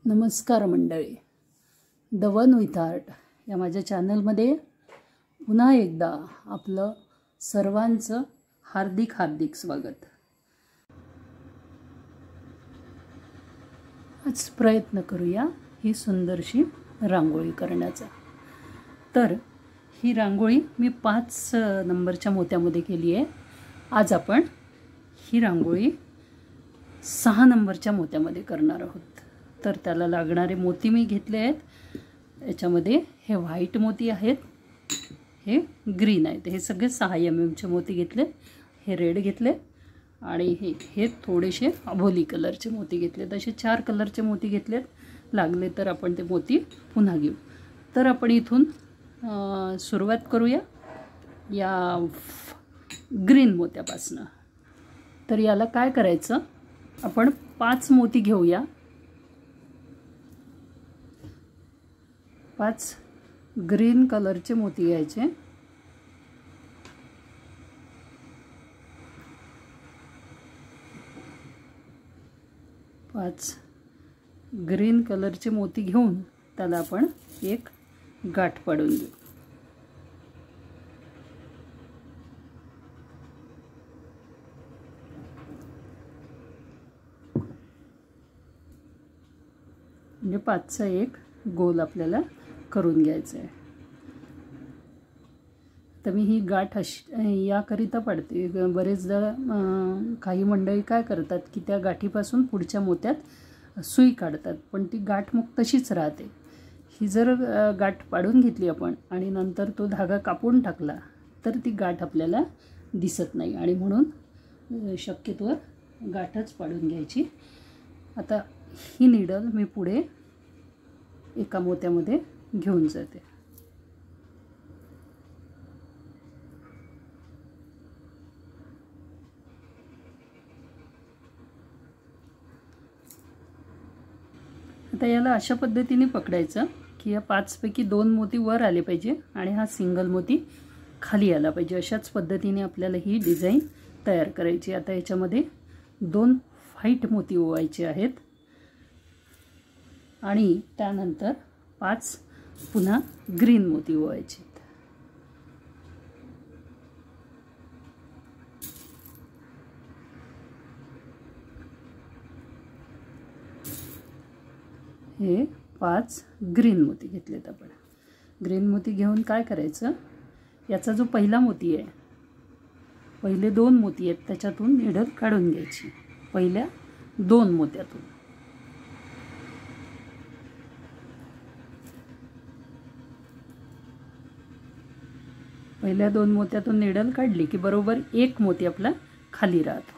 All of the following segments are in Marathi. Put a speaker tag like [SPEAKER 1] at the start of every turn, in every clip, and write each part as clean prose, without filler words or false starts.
[SPEAKER 1] नमस्कार मंडळी, द वन विथ आर्ट या माझ्या चॅनलमध्ये पुन्हा एकदा आपलं सर्वांचं हार्दिक स्वागत। आज प्रयत्न करूया ही सुंदरशी रांगोळी करण्याचा। तर ही रांगोळी मी 5 नंबरच्या मोत्यामध्ये केली आहे। आज आपण ही रांगोळी 6 नंबरच्या मोत्यामध्ये करणार आहोत। तर त्याला लागणारे मोती मी घेतले आहेत। याच्यामध्ये हे व्हाईट मोती आहेत, हे ग्रीन आहेत, हे सगळे 6 mm चे मोती घेतले, हे रेड घेतले आणि हे थोडेसे अभोली कलरचे मोती घेतले। असे 4 कलरचे मोती घेतलेत। लागले तर आपण ते मोती पुन्हा घेऊ। तर आपण इथून सुरुवात करूया या ग्रीन मोत्यापासून। तर याला काय करायचं, आपण 5 मोती घेऊया। 5 ग्रीन कलरचे मोती घ्यायचे। पाच ग्रीन कलरचे मोती घेऊन त्याला आपण एक गाठ पाडून देऊ। म्हणजे 5चा एक गोल आपल्याला करून घ्यायचं आहे। तर मी ही गाठ याकरिता पाडते। बरेचदा काही मंडळी काय करतात की त्या गाठीपासून पुढच्या मोत्यात सुई काढतात, पण ती गाठ मग तशीच राहते। ही जर गाठ पाडून घेतली आपण आणि नंतर तो धागा कापून टाकला तर ती गाठ आपल्याला दिसत नाही, आणि म्हणून शक्यतोवर गाठच पाडून घ्यायची। आता ही नीडल मी पुढे एका मोत्यामध्ये घेऊन जाते। आता याला अशा पद्धतीने पकडायचं की या 5 पैकी 2 मोती वर आले पाहिजे आणि हा सिंगल मोती खाली आला पाहिजे। अशाच पद्धतीने आपल्याला ही डिझाइन तयार करायची। आता याच्यामध्ये 2 व्हाईट मोती ओवायचे आहेत आणि त्यानंतर 5 पुन्हा ग्रीन मोती ओवायचे। हे 5 ग्रीन मोती घेतलेत आपण। ग्रीन मोती घेऊन काय करायचं, याचा जो पहिला मोती आहे, पहिले 2 मोती आहेत त्याच्यातून निडल काढून घ्यायची। पहिल्या 2 मोत्यातून पहिल्या 2 मोत्यातून निडल काढली की बरोबर एक मोती आपला खाली राहतो।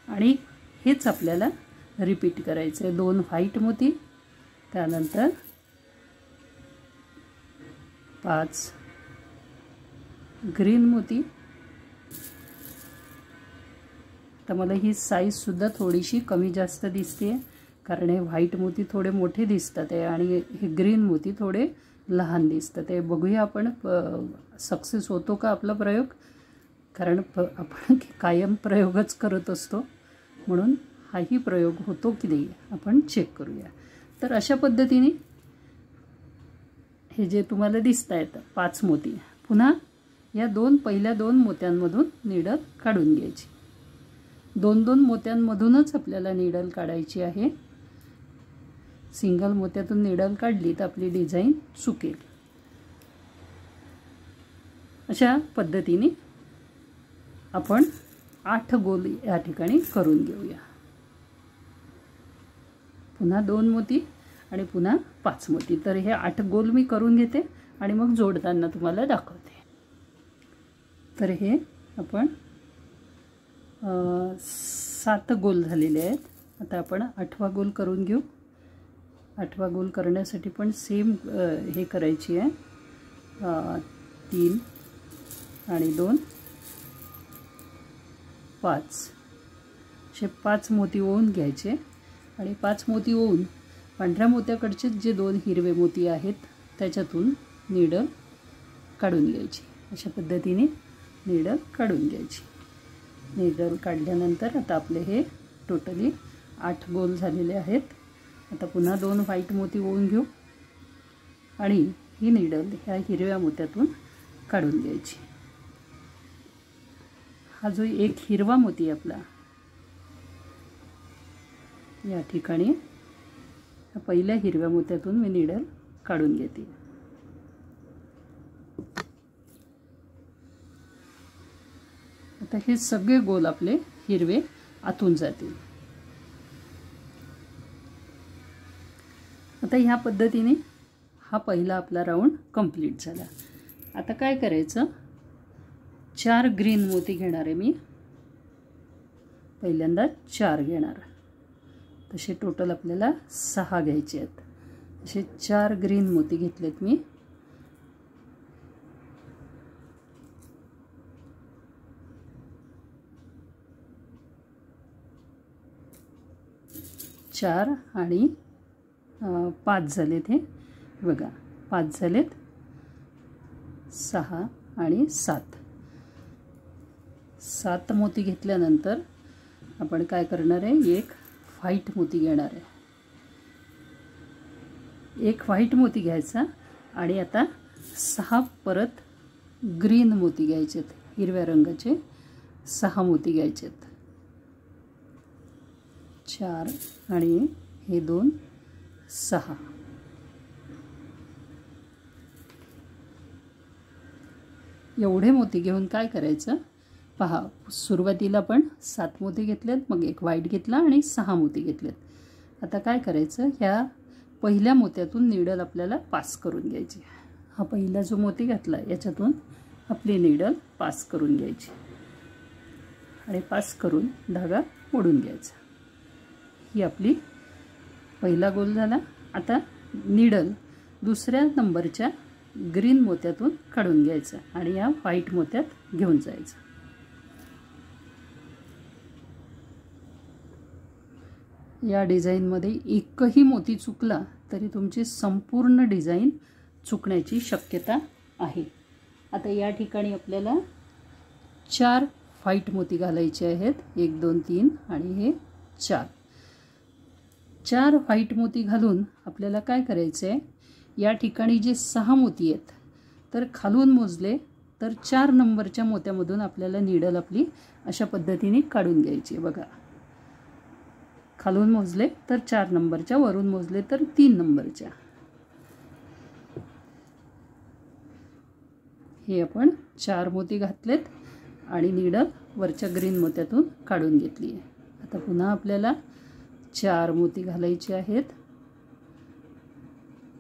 [SPEAKER 1] आणि हेच आपल्याला रिपीट करायचं आहे। 2 व्हाईट मोती, त्यानंतर 5 ग्रीन मोती। तर मला ही साईज सुद्धा थोडीशी कमी जास्त दिसते, कारण हे व्हाईट मोती थोडे मोठे दिसतात आहे आणि हे ग्रीन मोती थोडे लहान दिसतात आहे। बघूया आपण सक्सेस होतो का आपला प्रयोग, कारण आपण कायम प्रयोगच करत असतो, म्हणून हाही प्रयोग होतो की नाही आपण चेक करूया। तर अशा पद्धतीने हे जे तुम्हाला दिसत आहेत 5 मोती, पुन्हा या पहिल्या 2 मोत्यांमधून निडल काढून घ्यायची। 2 मोत्यांमधूनच आपल्याला निडल काढायची आहे। सिंगल मोत्यातून निडल काढली तर आपली डिझाइन चुकेल। अशा पद्धतीने आपण 8 गोल या ठिकाणी करून घेऊया। पुन्हा 2 मोती आणि पुन्हा 5 मोती। तर हे 8 गोल मी करून घेते आणि मग जोडताना तुम्हाला दाखवते। तर हे आपण 7 गोल झालेले आहेत। आता आपण 8वा गोल करून घेऊ। 8वा गोल करण्यासाठी पण सेम हे करायची आहे। 3 आणि 2 5 असे 5 मोती ओवून घ्यायचे आणि 5 मोती ओवून पांढऱ्या मोत्याकडचे जे 2 हिरवे मोती आहेत त्याच्यातून नीडल काढून घ्यायची। अशा पद्धतीने नीडल काढून घ्यायची। नीडल काढल्यानंतर आता आपले हे टोटली 8 गोल झालेले आहेत। आता पुन्हा 2 व्हाईट मोती ओवून घेऊ आणि ही नीडल ह्या हिरव्या मोत्यातून काढून घ्यायची. हा जो एक हिरवा मोती आपला या ठिकाणी पहिल्या हिरव्या मोत्यातून मी नीडल काढून घेते. आता हे सगळे गोल आपले हिरवे आतून जातील. आता ह्या पद्धतीने हा पहिला आपला राऊंड कंप्लीट झाला. आता काय करायचं, 4 ग्रीन मोती घेणार आहे मी. पहिल्यांदा 4 घेणार, तसे टोटल आपल्याला 6 घ्यायचे आहेत. असे 4 ग्रीन मोती घेतलेत मी. चार आणि 5 झालेत. हे बघा 5 झालेत, 6 आणि 7. 7 मोती घेतल्यानंतर आपण काय करणार आहे, एक व्हाईट मोती घेणार आहे. एक व्हाईट मोती घ्यायचा आणि आता 6 परत ग्रीन मोती घ्यायचेत. हिरव्या रंगाचे 6 मोती घ्यायचेत. 4 आणि हे 2 6. एवढे मोती घेऊन काय करायचं पहा, सुरुवातीला आपण 7 मोती घेतलेत, मग एक व्हाईट घेतला आणि 6 मोती घेतलेत. आता काय करायचं, ह्या पहिल्या मोत्यातून नीडल आपल्याला पास करून घ्यायची. हा पहिला जो मोती घातला याच्यातून आपली नीडल पास करून घ्यायची आणि पास करून धागा मोडून घ्यायचा. ही आपली पहिला गोल झाला. आता नीडल दुसऱ्या नंबरच्या ग्रीन मोत्यातून काढून घ्यायचं आणि या व्हाईट मोत्यात घेऊन जायचं. या डिझाईनमध्ये एकही मोती चुकला तरी तुमची संपूर्ण डिझाईन चुकण्याची शक्यता आहे. आता या ठिकाणी आपल्याला 4 व्हाईट मोती घालायचे आहेत. 1 2 3 आणि हे 4. 4 व्हाईट मोती घालून आपल्याला काय करायचं आहे, या ठिकाणी जे 6 मोती आहेत तर खालून मोजले तर 4 नंबरच्या मोत्यामधून आपल्याला नीडल आपली अशा पद्धतीने काढून घ्यायची. बघा, खालून मोजले तर 4 नंबरच्या, वरून मोजले तर 3 नंबरच्या. हे आपण 4 मोती घातलेत आणि नीडल वरच्या ग्रीन मोत्यातून काढून घेतली आहे. आता पुन्हा आपल्याला 4 मोती घालायचे आहेत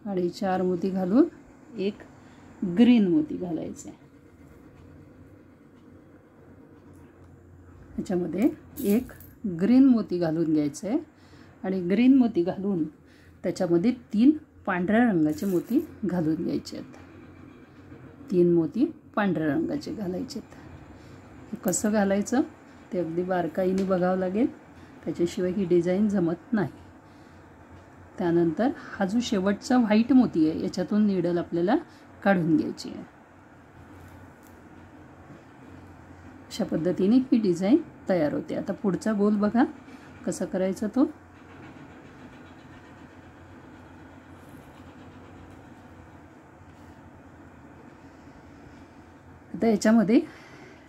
[SPEAKER 1] आणि 4 मोती घालून एक ग्रीन मोती घालायचे. ह्याच्यामध्ये एक ग्रीन मोती घालून घ्यायचं आहे आणि ग्रीन मोती घालून त्याच्यामध्ये 3 पांढऱ्या रंगाचे मोती घालून घ्यायचे आहेत. 3 मोती पांढऱ्या रंगाचे घालायचे आहेत. हे कसं घालायचं ते अगदी बारकाईने बघावं लागेल, त्याच्याशिवाय ही डिझाईन जमत नाही. त्यानंतर हा जो शेवटचा व्हाईट मोती आहे याच्यातून नीडल आपल्याला काढून घ्यायची आहे. अशा पद्धतीने ही डिझाईन तयार होते. आता पुढचा गोल बघा कसा करायचा तो. आता याच्यामध्ये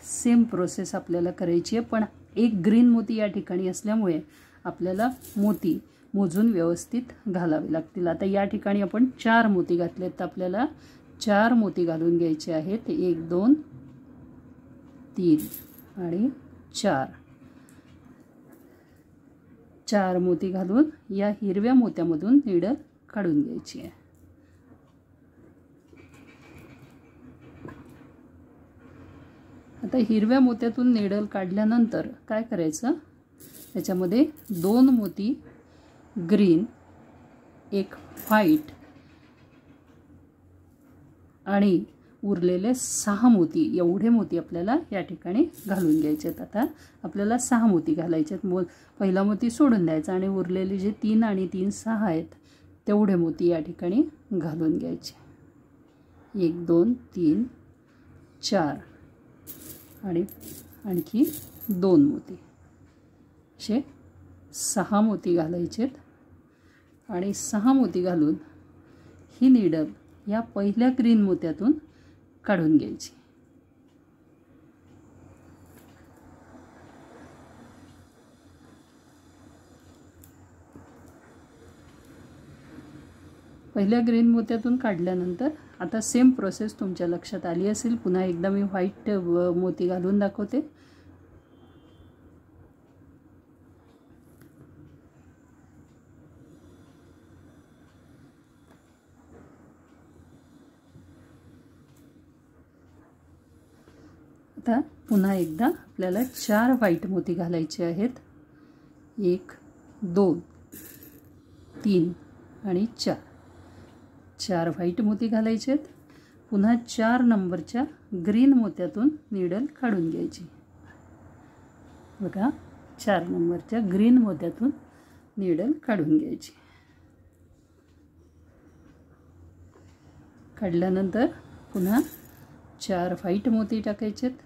[SPEAKER 1] सेम प्रोसेस आपल्याला करायची आहे, पण एक ग्रीन मोती या ठिकाणी असल्यामुळे आपल्याला मोती मोजून व्यवस्थित घालावे लागतील. आता या ठिकाणी आपण 4 मोती घातलेत, तर आपल्याला 4 मोती घालून घ्यायचे आहेत. 1 2 3 आणि 4. 4 मोती घालून या हिरव्या मोत्यामधून नीडल काढून घ्यायची आहे. आता हिरव्या मोत्यातून नीडल काढल्यानंतर काय करायचं, त्याच्यामध्ये 2 मोती ग्रीन, 1 व्हाईट आणि उरलेले 6 मोती, एवढे मोती आपल्याला या ठिकाणी घालून घ्यायचे आहेत. आता आपल्याला 6 मोती घालायचे आहेत. पहिला मोती सोडून द्यायचा आणि उरलेले जे 3 आणि 3 6 आहेत तेवढे मोती या ठिकाणी घालून घ्यायचे. 1 2 3 4 आणि आणखी 2 मोती, असे 6 मोती घालायचे आहेत. आणि 6 मोती घालून ही नीडल या पहिल्या ग्रीन मोत्यातून काढून घ्यायची. पहिल्या ग्रीन मोत्यातून काढल्यानंतर आता सेम प्रोसेस तुमच्या लक्षात आली असेल. पुन्हा एकदा मी व्हाईट मोती घालून दाखवते. आता पुन्हा एकदा आपल्याला 4 व्हाईट मोती घालायचे आहेत. 1 2 3 आणि 4. 4 व्हाईट मोती घालायचे आहेत. पुन्हा 4 नंबरच्या ग्रीन मोत्यातून नीडल काढून घ्यायची. बघा 4 नंबरच्या ग्रीन मोत्यातून नीडल काढून घ्यायची. काढल्यानंतर पुन्हा 4 व्हाईट मोती टाकायचे आहेत.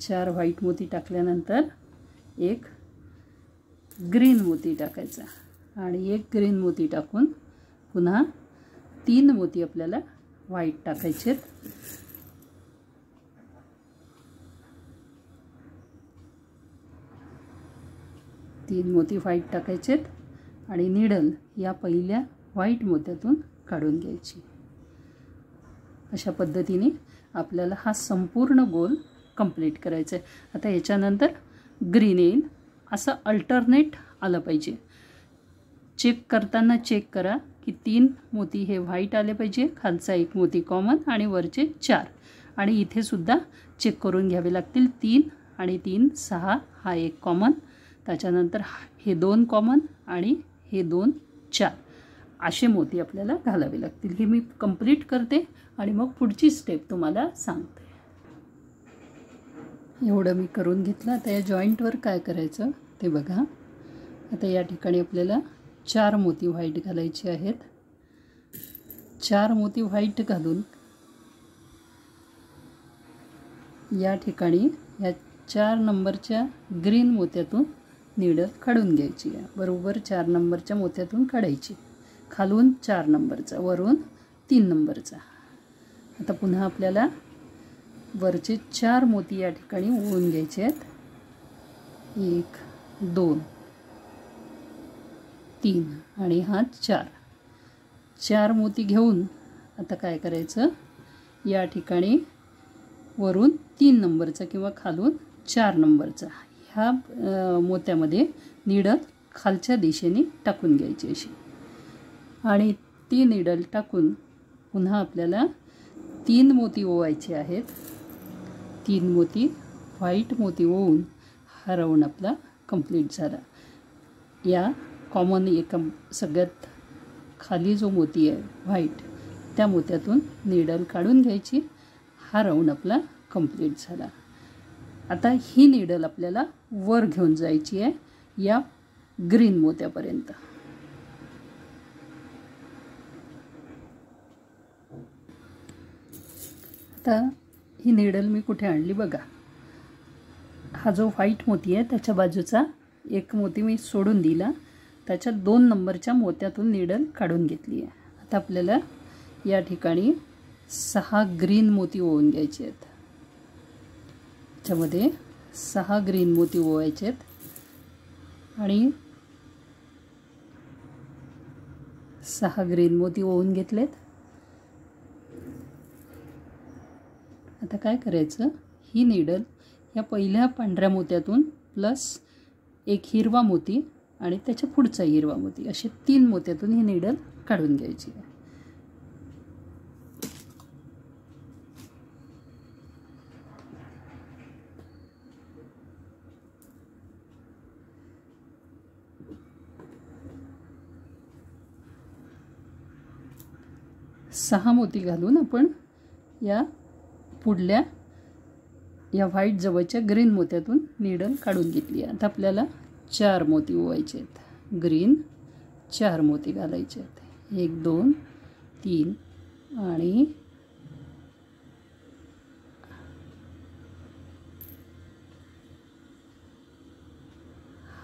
[SPEAKER 1] 4 व्हाईट मोती टाकल्यानंतर एक ग्रीन मोती टाकायचा आणि एक ग्रीन मोती टाकून पुन्हा 3 मोती आपल्याला व्हाईट टाकायचे आहेत. 3 मोती व्हाईट टाकायचे आहेत आणि नीडल या पहिल्या व्हाईट मोत्यातून काढून घ्यायची. अशा पद्धतीने आपल्याला हा संपूर्ण गोल कंप्लीट करायचा आहे. आता याच्यानंतर ग्रीन येईल. असं अल्टरनेट आलं पाहिजे. चेक करताना चेक करा की 3 मोती हे व्हाईट आले पाहिजे, खालचा 1 मोती कॉमन आणि वरचे 4. आणि इथे सुद्धा चेक करून घ्यावे लागतील. 3 आणि 3 6 हा 1 कॉमन, त्याच्यानंतर हे 2 कॉमन आणि हे 2 4 असे मोती आपल्याला घालावे लागतील. हे मी कंप्लीट करते आणि मग पुढची स्टेप तुम्हाला सांगते. एवढं मी करून घेतलं. आता या जॉईंटवर काय करायचं ते बघा. आता या ठिकाणी आपल्याला 4 मोती व्हाईट घालायचे आहेत. 4 मोती व्हाईट घालून या ठिकाणी या 4 नंबरच्या ग्रीन मोत्यातून नीडल काढून घ्यायची आहे. बरोबर 4 नंबरच्या मोत्यातून काढायची. खालून 4 नंबरचा, वरून 3 नंबरचा. आता पुन्हा आपल्याला वरचे 4 मोती या ठिकाणी ओळून घ्यायचे आहेत. 1 2 3 आणि हा 4. 4 मोती घेऊन आता काय करायचं, या ठिकाणी वरून 3 नंबरचा किंवा खालून 4 नंबरचा ह्या मोत्यामध्ये नीडल खालच्या दिशेने टाकून घ्यायची अशी. आणि ती नीडल टाकून पुन्हा आपल्याला 3 मोती ओवायचे आहेत. 3 मोती व्हाईट मोती ओवून हा राऊंड आपला कंप्लीट झाला. या कॉमन एका सगळ्यात खाली जो मोती आहे व्हाईट, त्या मोत्यातून नीडल काढून घ्यायची. हा राऊंड आपला कंप्लीट झाला. आता ही नीडल आपल्याला वर घेऊन जायची आहे या ग्रीन मोत्यापर्यंत. आता ही नीडल मी कुठे आणली बघा. हा जो व्हाईट मोती आहे त्याच्या बाजूचा 1 मोती मी सोडून दिला. त्याच्या 2 नंबरच्या मोत्यातून नीडल काढून घेतली आहे. आता आपल्याला या ठिकाणी 6 ग्रीन मोती ओवून घ्यायचे आहेत. त्याच्यामध्ये 6 ग्रीन मोती ओवायचे आहेत आणि 6 ग्रीन मोती ओवून घेतलेत. आता काय करायचं, ही नीडल या पहिल्या पांढऱ्या मोत्यातून प्लस 1 हिरवा मोती आणि त्याच्या पुढचा हिरवा मोती असे 3 मोत्यातून ही नीडल काढून घ्यायची आहे. सहा मोती घालून आपण या पुढल्या या व्हाईट जवळच्या ग्रीन मोत्यातून नीडल काढून घेतली आहे. आता आपल्याला 4 मोती ओवायचे आहेत. ग्रीन 4 मोती घालायचे आहेत. 1 2 3 आणि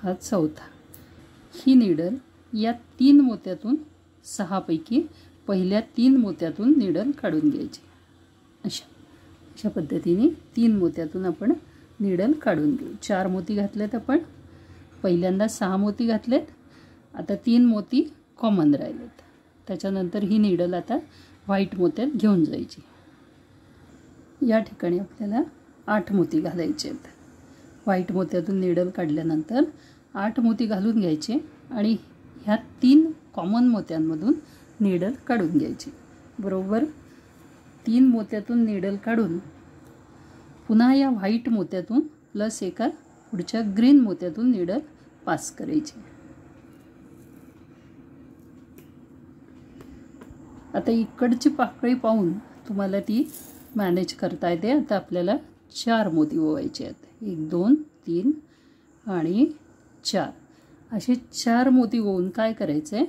[SPEAKER 1] हा चौथा. ही नीडल या 3 मोत्यातून 6 पैकी पहिल्या 3 मोत्यातून नीडल काढून घ्यायची. अशा पद्धतीने 3 मोत्यातून आपण नीडल काढून घेऊ. 4 मोती घातलेत आपण, पहिल्यांदा 6 मोती घातलेत, आता 3 मोती कॉमन राहिलेत. त्याच्यानंतर ही नीडल आता व्हाईट मोत्यात घेऊन जायची. या ठिकाणी आपल्याला 8 मोती घालायचे आहेत. व्हाईट मोत्यातून नीडल काढल्यानंतर 8 मोती घालून घ्यायचे आणि ह्या 3 कॉमन मोत्यांमधून नीडल काढून घ्यायची. बरोबर 3 मोत्यातून नीडल काढून पुन्हा या व्हाईट मोत्यातून प्लस एका पुढच्या ग्रीन मोत्यातून नीडल पास करायची. आता इकडची पाकळी पाहून तुम्हाला ती मॅनेज करता येते. आता आपल्याला 4 मोती ओवायचे आहेत. 1 2 3 आणि 4 असे 4 मोती ओवून काय करायचं आहे,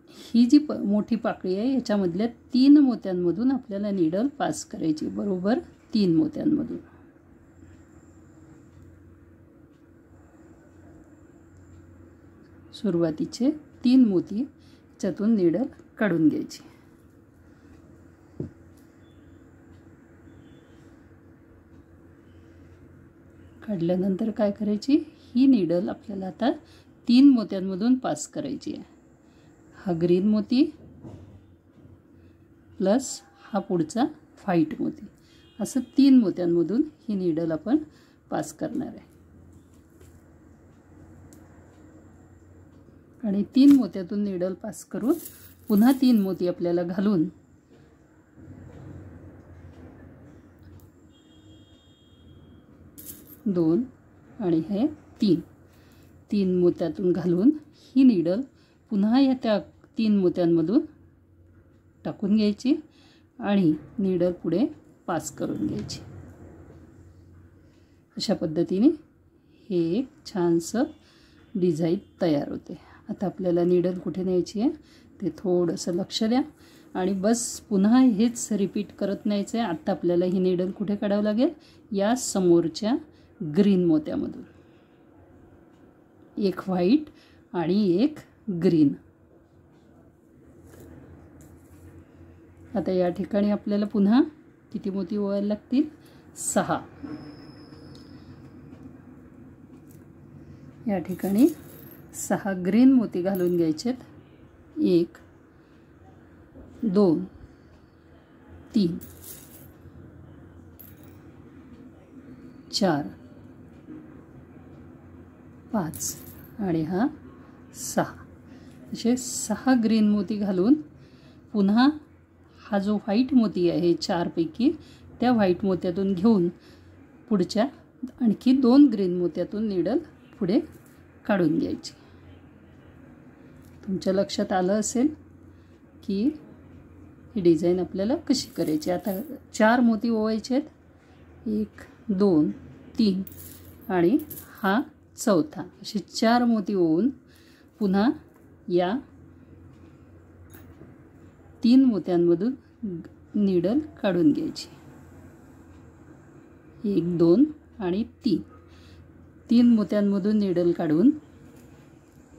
[SPEAKER 1] ही जी मोठी पाकळी आहे याच्यामधल्या 3 मोत्यांमधून आपल्याला नीडल पास करायची. बरोबर 3 मोत्यांमधून. सुरुवातीचे 3 मोती त्यातून नीडल काढून घ्यायची. काढल्यानंतर काय करायची, ही नीडल आपल्याला आता 3 मोत्यांमधून पास करायची आहे. हा ग्रीन मोती प्लस हा पुढचा व्हाईट मोती, असं 3 मोत्यांमधून ही नीडल आपण पास करणार आहे. आणि 3 मोत्यातून नीडल पास करून पुन्हा 3 मोती आपल्याला घालून दोन आणि हे 3 मोत्यातून घालून ही नीडल पुन्हा या त्या 3 मोत्यांमधून टाकून घ्यायची आणि नीडल पुढे पास करून घ्यायची. अशा पद्धतीने हे एक छानसं डिझाईन तयार होते. आता आपल्याला नीडल कुठे न्यायची आहे ते थोडंसं लक्ष द्या आणि बस पुन्हा हेच रिपीट करत न्यायचं आहे. आता आपल्याला ही नीडल कुठे काढावं लागेल, या समोरच्या ग्रीन मोत्यामधून. एक व्हाईट आणि एक ग्रीन. आता या ठिकाणी आपल्याला पुन्हा किती मोती ओवायला लागतील, 6. या ठिकाणी 6 ग्रीन मोती घालून घ्यायचेत. 1 2 3 4 5 आणि हा 6. असे 6 ग्रीन मोती घालून पुन्हा हा जो व्हाईट मोती आहे 4 पैकी त्या व्हाईट मोत्यातून घेऊन पुढच्या आणखी 2 ग्रीन मोत्यातून नीडल पुढे काढून घ्यायची. तुमच्या लक्षात आलं असेल की ही डिझाईन आपल्याला कशी करायची. आता 4 मोती ओवायचे आहेत. 1 2 3 आणि हा चौथा. असे 4 मोती ओवून पुन्हा या 3 मोत्यांमधून नीडल काढून घ्यायची. 1 2 आणि 3 मोत्यांमधून नीडल काढून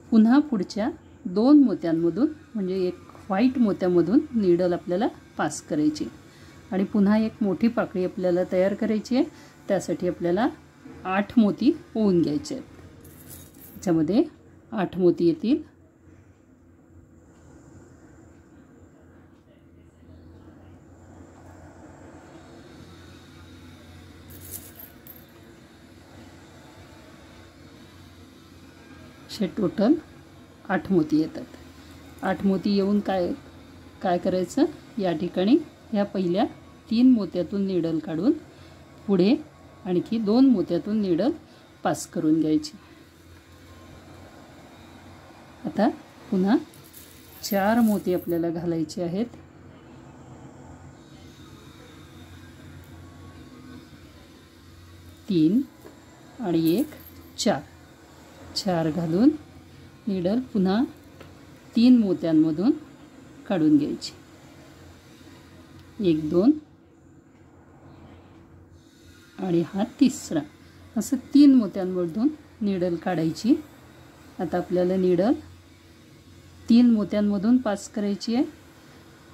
[SPEAKER 1] पुन्हा पुढच्या 2 मोत्यांमधून म्हणजे एक व्हाईट मोत्यामधून नीडल आपल्याला पास करायची आणि पुन्हा एक मोठी पाकळी आपल्याला तयार करायची आहे. त्यासाठी आपल्याला 8 मोती ओवून घ्यायचे आहेत. त्याच्यामध्ये 8 मोती येतील. असे टोटल 8 मोती येतात. 8 मोती येऊन काय करायचं, या ठिकाणी ह्या पहिल्या 3 मोत्यातून नीडल काढून पुढे आणखी 2 मोत्यातून नीडल पास करून घ्यायची. आता पुन्हा 4 मोती आपल्याला घालायचे आहेत. 3 आणि 1 4 घालून नीडल पुन्हा 3 मोत्यांमधून काढून घ्यायची. 1 2 आणि हा 3रा. असं 3 मोत्यांमधून नीडल काढायची. आता आपल्याला नीडल 3 मोत्यांमधून पास करायची आहे.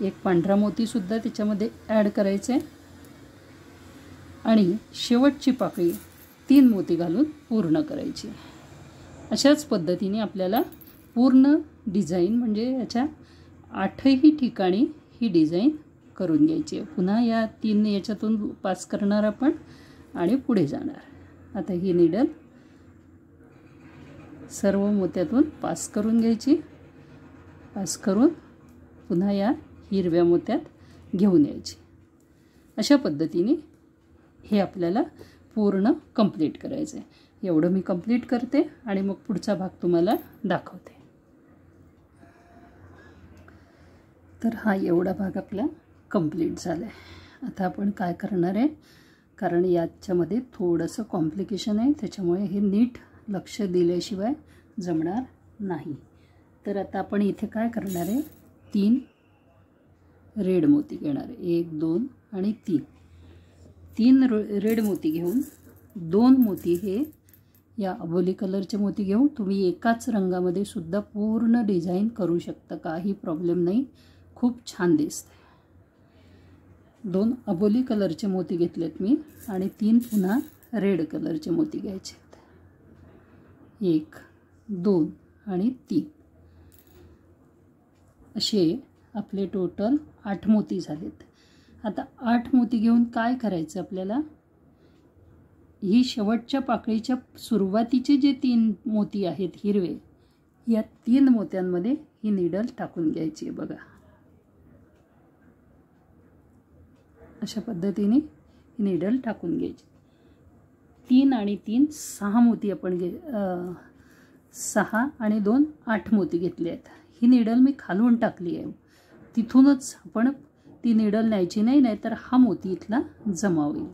[SPEAKER 1] एक पांढरा मोतीसुद्धा त्याच्यामध्ये ॲड करायचं आहे आणि शेवटची पाकळी 3 मोती घालून पूर्ण करायची. अशाच पद्धतीने आपल्याला पूर्ण डिझाईन म्हणजे याच्या 8ही ठिकाणी ही डिझाईन करून घ्यायची आहे. पुन्हा या 3 याच्यातून पास करणार आपण आणि पुढे जाणार. आता ही नीडल सर्व मोत्यातून पास करून घ्यायची. पास करून पुन्हा या हिरव्या मोत्यात घेऊन यायची. अशा पद्धतीने हे आपल्याला पूर्ण कंप्लीट करायचं आहे. एवढं मी कंप्लीट करते आणि मग पुढचा भाग तुम्हाला दाखवते. तर हा एवढा भाग आपला कंप्लीट झाला आहे. आता आपण काय करणार आहे, कारण याच्यामध्ये थोडंसं कॉम्प्लिकेशन आहे, त्याच्यामुळे हे नीट लक्ष दिल्याशिवाय जमणार नाही. तर आता आपण इथे काय करणार आहे, 3 रेड मोती घेणार आहे. 1 2 आणि 3. 3 रेड मोती घेऊन 2 मोती हे या अबोली कलरचे मोती घेऊन तुम्ही एकाच रंगामध्ये सुद्धा पूर्ण डिझाईन करू शकता. काही प्रॉब्लेम नाही, खूप छान दिसते. 2 अबोली कलरचे मोती घेतलेत मी आणि 3 पुन्हा रेड कलरचे मोती घ्यायचे. 1 2 आणि 3 असे आपले टोटल 8 मोती झालेत. आता 8 मोती घेऊन काय करायचं आपल्याला, ही शेवटच्या पाकळीच्या सुरुवातीचे जे 3 मोती आहेत हिरवे, या 3 मोत्यांमध्ये ही नीडल टाकून घ्यायची आहे. बघा अशा पद्धतीने ही नीडल टाकून घ्यायची. 3 आणि 3 6 मोती आपण 6 आणि 2 8 मोती घेतले आहेत. ही नीडल मी खालून टाकली आहे. तिथूनच आपण ती नीडल न्यायची नाही, नाहीतर हा मोती इथला जमा होईल,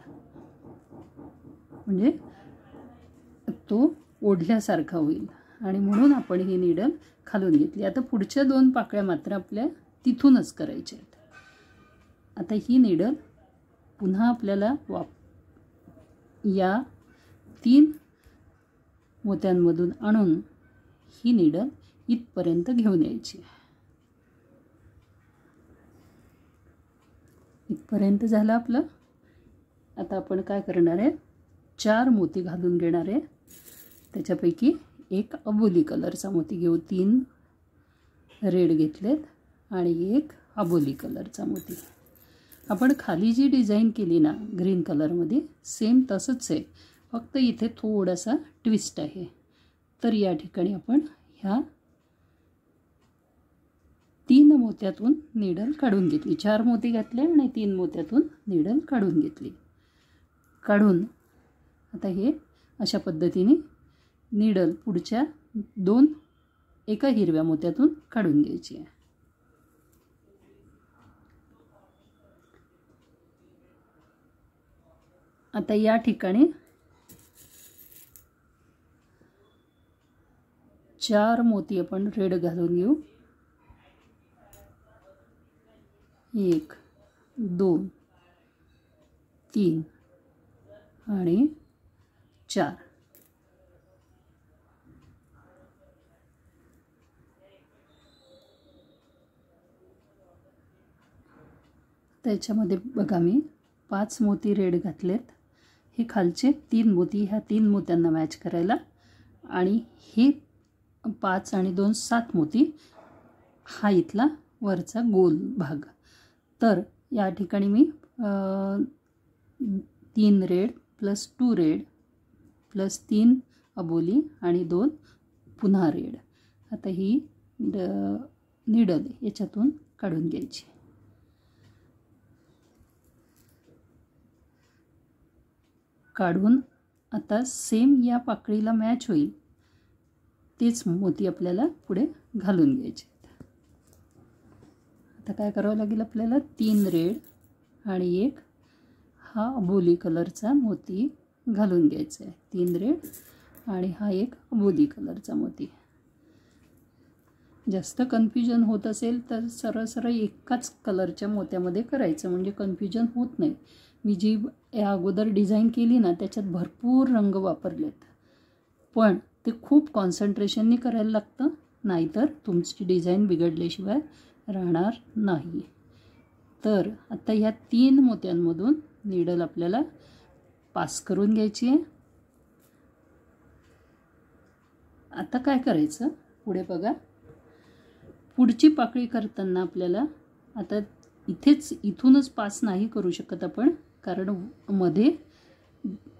[SPEAKER 1] म्हणजे तो ओढल्यासारखा होईल. आणि म्हणून आपण ही नीडल खालून घेतली. आता पुढच्या 2 पाकळ्या मात्र आपल्या तिथूनच करायच्या आहेत. आता ही नीडल पुन्हा आपल्याला या 3 मोत्यांमधून आणून ही नीडल इथपर्यंत घेऊन यायची. इथपर्यंत झालं आपलं. आता आपण काय करणार आहे, 4 मोती घालून घेणार आहे. त्याच्यापैकी एक अबोली कलरचा मोती घेऊ. 3 रेड घेतलेत आणि एक अबोली कलरचा मोती. आपण खाली जी डिझाईन केली ना ग्रीन कलरमध्ये, सेम तसंच आहे, फक्त इथे थोडासा ट्विस्ट आहे. तर या ठिकाणी आपण ह्या 3 मोत्यातून नीडल काढून घेतली. 4 मोती घातले आणि 3 मोत्यातून नीडल काढून घेतली. काढून आता हे अशा पद्धतीने नीडल पुढच्या 2 एका हिरव्या मोत्यातून काढून घ्यायची आहे. आता या ठिकाणी 4 मोती आपण रेड घालून घेऊ. 1 2 3 आणि 4. त्याच्यामध्ये बघा मी 5 मोती रेड घातलेत. हे खालचे 3 मोती ह्या 3 मोत्यांना मॅच करायला, आणि हे 5 आणि 2 7 मोती हा इथला वरचा गोल भाग. तर या ठिकाणी मी 3 रेड प्लस 2 रेड प्लस 3 अबोली आणि 2 पुन्हा रेड. आता ही नीडल याच्यातून काढून घ्यायची. काढून आता सेम या पाकळीला मॅच होईल तेच मोती आपल्याला पुढे घालून घ्यायचे. आता काय करावं लागेल आपल्याला, 3 रेड आणि एक हा अबोली कलरचा मोती घालून घ्यायचा आहे. 3 रेड आणि हा एक अबोली कलरचा मोती. जास्त कन्फ्युजन होत असेल तर सरळ सरळ एकाच कलरच्या मोत्यामध्ये करायचं, म्हणजे कन्फ्युजन होत नाही. मी जी या अगोदर डिझाईन केली ना त्याच्यात भरपूर रंग वापरलेत, पण ते खूप कॉन्सन्ट्रेशननी करायला लागतं, नाहीतर तुमची डिझाईन बिघडल्याशिवाय राहणार नाही. तर आता ह्या 3 मोत्यांमधून नीडल आपल्याला पास करून घ्यायची आहे. आता काय करायचं पुढे बघा. पुढची पाकळी करताना आपल्याला आता इथूनच पास नाही करू शकत आपण, कारण मध्ये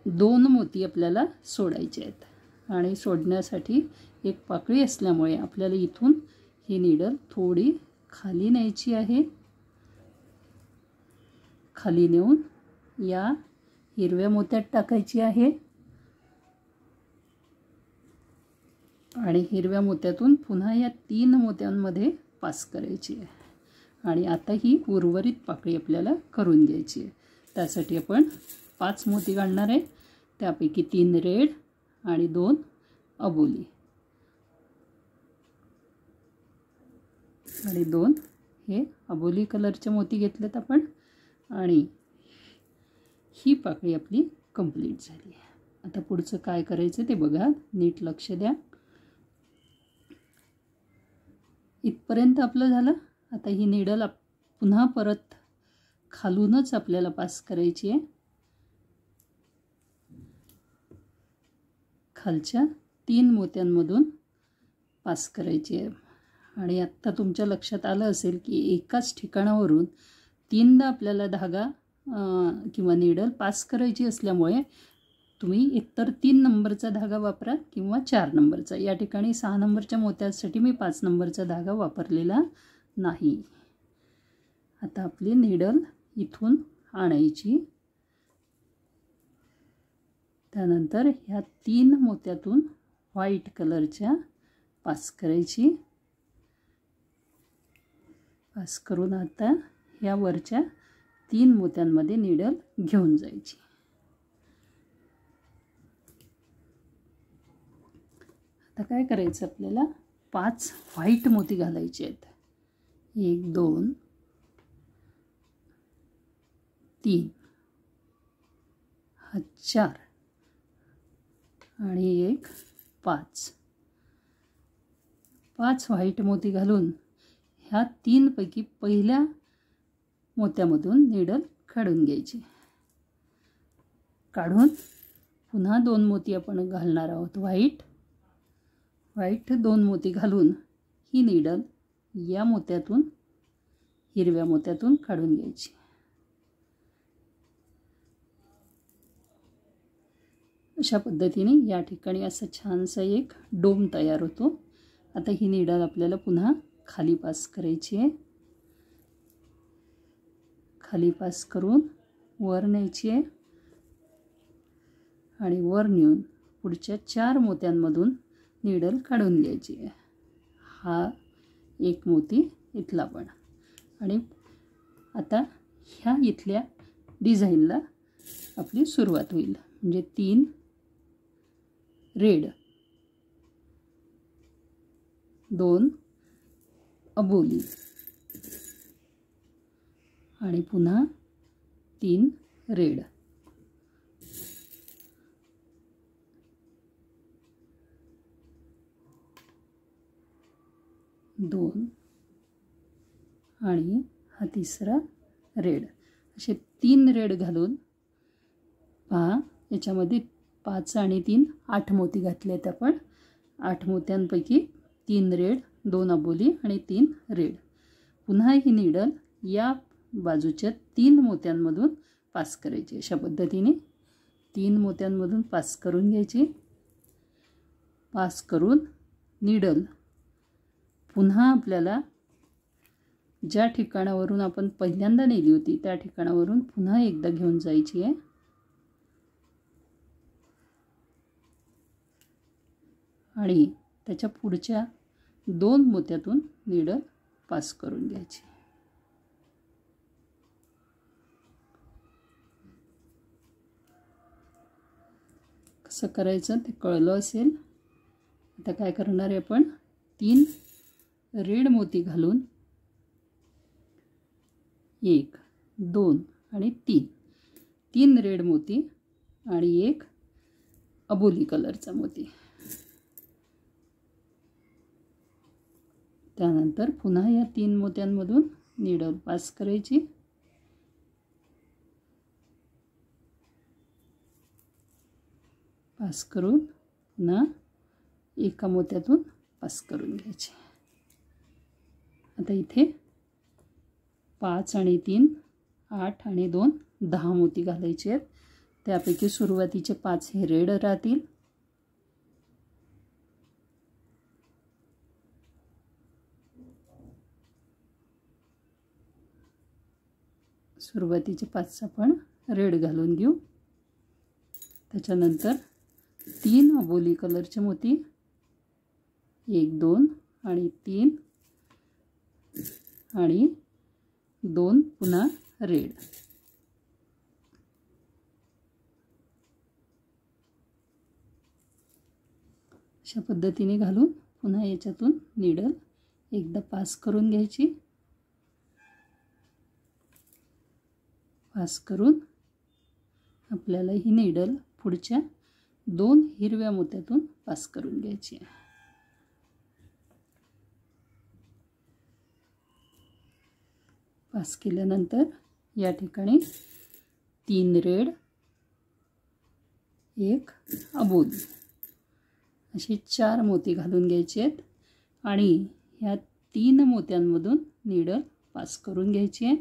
[SPEAKER 1] 2 मोती आपल्याला सोडायचे आहेत आणि सोडण्यासाठी एक पाकळी असल्यामुळे आपल्याला इथून ही नीडल थोडी खाली न्यायची आहे. खाली नेऊन या हिरव्या मोत्यात टाकायची आहे आणि हिरव्या मोत्यातून पुन्हा या 3 मोत्यांमध्ये पास करायची आहे. आणि आता ही उर्वरित पाकळी आपल्याला करून घ्यायची आहे. त्यासाठी आपण 5 मोती काढणार आहे, त्यापैकी 3 रेड आणि 2 अबोली आणि 2 हे अबोली कलरचे मोती घेतलेत आपण. आणि ही पाकळी आपली कंप्लीट झाली. आता पुढचं काय करायचं ते बघा, नीट लक्ष द्या. इथपर्यंत आपलं झालं. आता ही नीडल पुन्हा परत खालूनच आपल्याला पास करायची आहे. खालच्या 3 मोत्यांमधून पास करायची आहे. आणि आत्ता तुमच्या लक्षात आलं असेल की एकाच ठिकाणावरून 3दा आपल्याला धागा किंवा नीडल पास करायची असल्यामुळे तुम्ही एकतर 3 नंबरचा धागा वापरा किंवा 4 नंबरचा. या ठिकाणी 6 नंबरच्या मोत्यासाठी मी 5 नंबरचा धागा वापरलेला नाही. आता आपली नीडल इथून आणायची. त्यानंतर ह्या 3 मोत्यातून व्हाईट कलरच्या पास करायची. पास करून आता ह्या वरच्या 3 मोत्यांमध्ये नीडल घेऊन जायची. आता काय करायचं आपल्याला, 5 व्हाईट मोती घालायचे आहेत. 1 2 3 हा 4 आणि 1 5. 5 व्हाईट मोती घालून ह्या 3 पैकी पहिल्या मोत्यामधून नीडल काढून घ्यायची. काढून पुन्हा 2 मोती आपण घालणार आहोत. व्हाईट 2 मोती घालून ही नीडल या मोत्यातून हिरव्या मोत्यातून काढून घ्यायची. अशा पद्धतीने या ठिकाणी असं छानसा एक डोम तयार होतो. आता ही नीडल आपल्याला पुन्हा खाली पास करायची आहे. खाली पास करून वर न्यायची आहे आणि वर नेऊन पुढच्या 4 मोत्यांमधून नीडल काढून घ्यायची आहे. हा एक मोती इथला पण. आणि आता ह्या इथल्या डिझाईनला आपली सुरुवात होईल. म्हणजे 3 रेड, 2 अबोली आणि पुन्हा 3 रेड. दोन आणि हा तिसरा रेड. असे 3 रेड घालून पहा, याच्यामध्ये 5 आणि 3 8 मोती घातले आहेत आपण. 8 मोत्यांपैकी 3 रेड, 2 अबोली आणि 3 रेड. पुन्हा ही नीडल या बाजूच्या 3 मोत्यांमधून पास करायची. अशा पद्धतीने 3 मोत्यांमधून पास करून घ्यायची. पास करून नीडल पुन्हा आपल्याला ज्या ठिकाणावरून आपण पहिल्यांदा नेली होती त्या ठिकाणावरून पुन्हा एकदा घेऊन जायची आहे. आणि त्याच्या पुढच्या 2 मोत्यातून नीडल पास करून घ्यायची. कसं करायचं ते कळलं असेल. आता काय करणार आहे आपण, 3 रेड मोती घालून 1 2 आणि 3 रेड मोती आणि 1 अबोली कलरचा मोती त्यानंतर पुन्हा या 3 मोत्यांमधून नीडल पास करायची. पास करून पुन्हा एका मोत्यातून पास करून घ्यायचे. आता इथे 5 आणि 3 8 आणि 2 10 मोती घालायचे आहेत. त्यापैकी सुरुवातीचे 5 हे रेड राहतील. सुरुवातीचे 5 आपण रेड घालून घेऊ. त्याच्यानंतर 3 अबोली कलरचे मोती 1 2 आणि 3 आणि 2 पुन्हा रेड. अशा पद्धतीने घालून पुन्हा याच्यातून नीडल एकदा पास करून घ्यायची. पास करून आपल्याला ही नीडल पुढच्या 2 हिरव्या मोत्यातून पास करून घ्यायची आहे. पास केल्यानंतर या ठिकाणी 3 रेड 1 अबोली असे 4 मोती घालून घ्यायचे आहेत आणि ह्या 3 मोत्यांमधून नीडल पास करून घ्यायची आहे.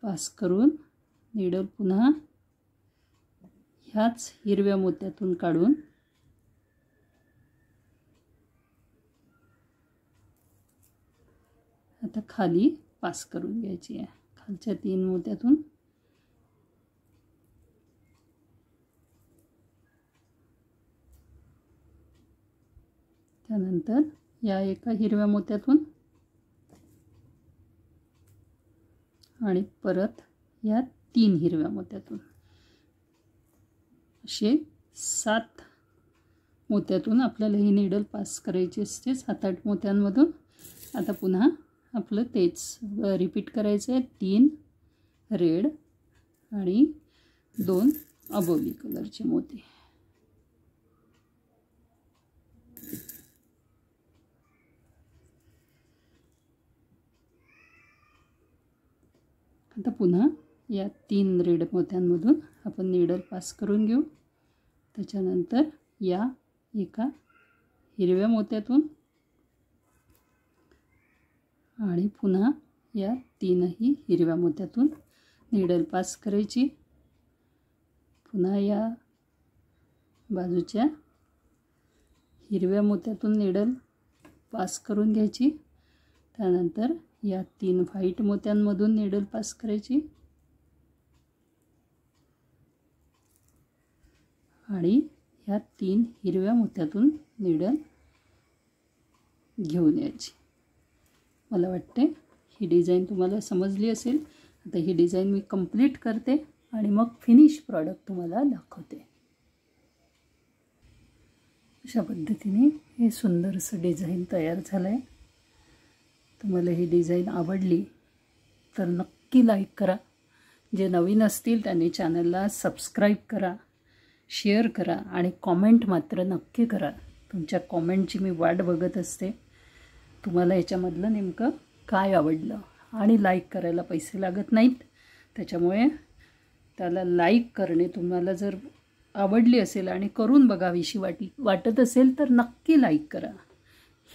[SPEAKER 1] पास करून नीडल पुन्हा ह्याच हिरव्या मोत्यातून काढून आता खाली पास करून घ्यायची आहे. खालच्या 3 मोत्यातून त्यानंतर या एका हिरव्या मोत्यातून आणि परत या 3 हिरव्या मोत्यातून असे 7 मोत्यातून आपल्याला ही नीडल पास करायची असते. 7-8 मोत्यांमधून. आता पुन्हा आपलं तेच रिपीट करायचं आहे. 3 रेड आणि 2 अबोली कलरचे मोती. आता पुन्हा या 3 रेड मोत्यांमधून आपण नीडल पास करून घेऊ. त्याच्यानंतर या एका हिरव्या मोत्यातून आणि पुन्हा या 3ही हिरव्या मोत्यातून नीडल पास करायची. पुन्हा या बाजूच्या हिरव्या मोत्यातून नीडल पास करून घ्यायची. त्यानंतर या 3 व्हाईट मोत्यांमधून नीडल पास करायची आणि ह्या 3 हिरव्या मोत्यातून नीडल घेऊन यायची. मला वाटते ही डिझाईन तुम्हाला समजली असेल. आता ही डिझाईन मी कंप्लीट करते आणि मग फिनिश प्रॉडक्ट तुम्हाला दाखवते. अशा पद्धतीने हे सुंदरसं डिझाईन तयार झालं आहे. तुम्हाला ही डिझाईन आवडली तर नक्की लाईक करा. जे नवीन असतील त्यांनी चॅनलला सबस्क्राईब करा, शेअर करा आणि कॉमेंट मात्र नक्की करा. तुमच्या कॉमेंटची मी वाट बघत असते. तुम्हाला याच्यामधलं नेमकं काय आवडलं. आणि लाईक करायला पैसे लागत नाहीत. त्याच्यामुळे त्याला लाईक करणे तुम्हाला जर आवडली असेल आणि करून बघावीशी वाटत असेल तर नक्की लाईक करा.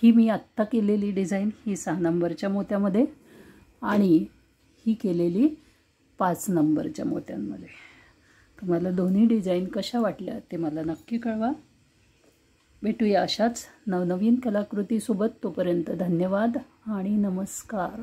[SPEAKER 1] ही मी आत्ता केलेली डिझाईन ही 6 नंबरच्या मोत्यामध्ये आणि ही केलेली 5 नंबरच्या मोत्यांमध्ये. तुम्हाला दोन्ही डिझाईन कशा वाटल्या ते मला नक्की कळवा. भेटूया अशाच नवनवीन कलाकृतीसोबत. तोपर्यंत धन्यवाद आणि नमस्कार.